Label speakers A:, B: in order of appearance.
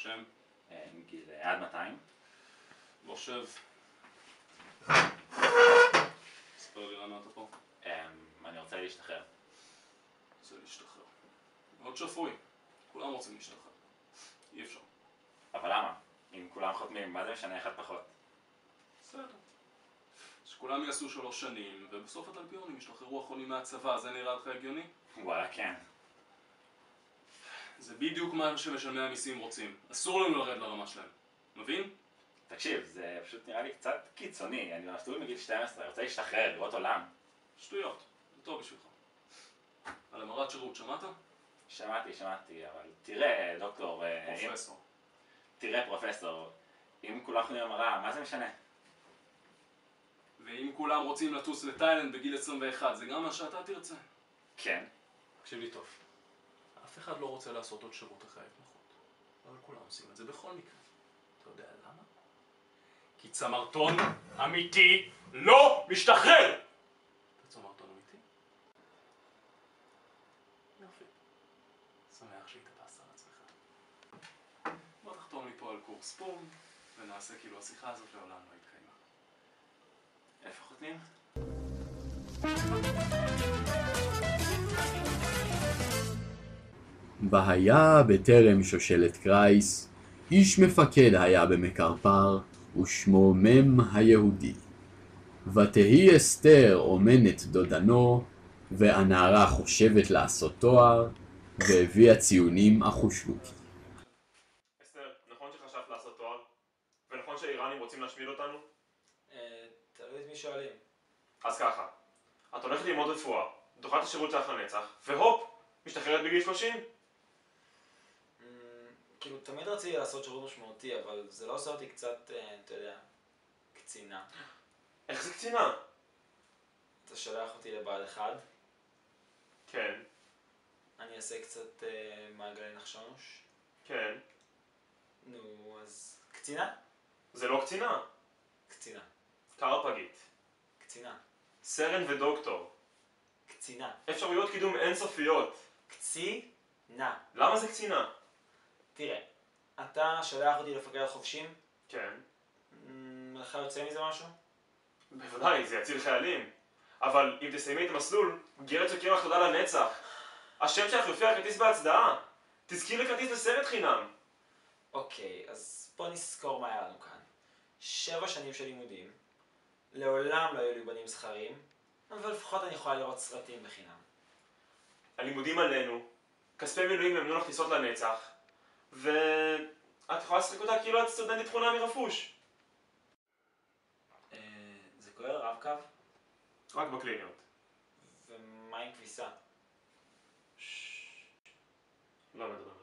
A: שם?
B: גיל עד 200.
A: בוא שב. ספר לי למה אתה פה.
B: אני רוצה להשתחרר.
A: רוצה להשתחרר. מאוד שפוי. כולם רוצים להשתחרר. אי אפשר.
B: אבל למה? אם כולם חותמים, מה זה משנה אחד פחות?
A: בסדר. שכולם יעשו 3 שנים, ובסוף הטלפיונים ישתחררו אחרונים מהצבא, זה נראה לך הגיוני?
B: וואלה, כן.
A: זה בדיוק מה שמשלמי המיסים רוצים. אסור לנו לרד לרמה שלהם. מבין?
B: תקשיב, זה פשוט נראה לי קצת קיצוני. אני מסתובב מגיל 12, רוצה להשתחרר, לראות עולם.
A: שטויות. זה טוב בשבילך. על המרת שירות, שמעת?
B: שמעתי, אבל תראה, דוקטור...
A: פרופסור.
B: תראה, פרופסור, אם כולם חותמים המרה, מה זה משנה?
A: ואם כולם רוצים לטוס לתאילנד בגיל 21, זה גם מה שאתה תרצה?
B: כן.
A: תקשיב לי טוב. אף אחד לא רוצה לעשות עוד שירות אחרי ההתמחות. אבל כולם עושים את זה בכל מקרה. אתה יודע למה? כי צמרטון אמיתי לא משתחרר! אתה צמרטון אמיתי? יופי. שמח שהתאפסת על עצמך. בוא תחתום לי פה על קורס פום, ונעשה כאילו השיחה הזאת לעולם לא התקיימה.
B: איפה חותמים?
C: והיה בטרם שושלת קרייס, איש מפקד היה במקרפר, ושמו מם היהודי. ותהי אסתר אומנת דודנו, והנערה חושבת לעשות תואר, והביאה ציונים אחושלוקי.
D: אסתר, נכון שחשבת לעשות תואר? ונכון שהאיראנים רוצים להשמיד אותנו?
E: תלוי את מי שואלים.
D: אז ככה, את הולכת ללמוד רפואה, דוחה את השירות שלך לנצח, והופ, משתחררת בגיל 30?
E: כאילו, תמיד רציתי לעשות שירות משמעותי, אבל זה לא עושה אותי קצת, אתה יודע, קצינה.
D: איך זה קצינה?
E: אתה שולח אותי לבה"ד 1,
D: כן,
E: אני אעשה קצת מעגלי נחשוש.
D: כן.
E: נו, אז קצינה?
D: זה לא קצינה.
E: קצינה.
D: קרפגית.
E: קצינה.
D: סרן ודוקטור.
E: קצינה.
D: אפשרויות קידום אינסופיות.
E: קצינה.
D: למה זה קצינה?
E: תראה, אתה שולח אותי לפקד חובשים?
D: כן.
E: לך יוצא מזה משהו?
D: בוודאי, זה יציל חיילים. אבל אם תסיימי את המסלול, גרת שוקר לך תודה לנצח. השם שלך יופיע כרטיס בהצדעה. תזכי לכרטיס לסרט חינם.
E: אוקיי, אז בוא נזכור מה היה לנו כאן. 7 שנים של לימודים, לעולם לא היו לי בנים זכרים, אבל לפחות אני יכולה לראות סרטים בחינם.
D: הלימודים עלינו, כספי מילואים ימנו לך טיסות לנצח, ואת יכולה לשחק אותה כאילו את סטודנטית תכונה מרפוש.
E: זה כולל רב-קו?
D: רק בקליניות.
E: ומה עם כביסה?
D: לא מדברים.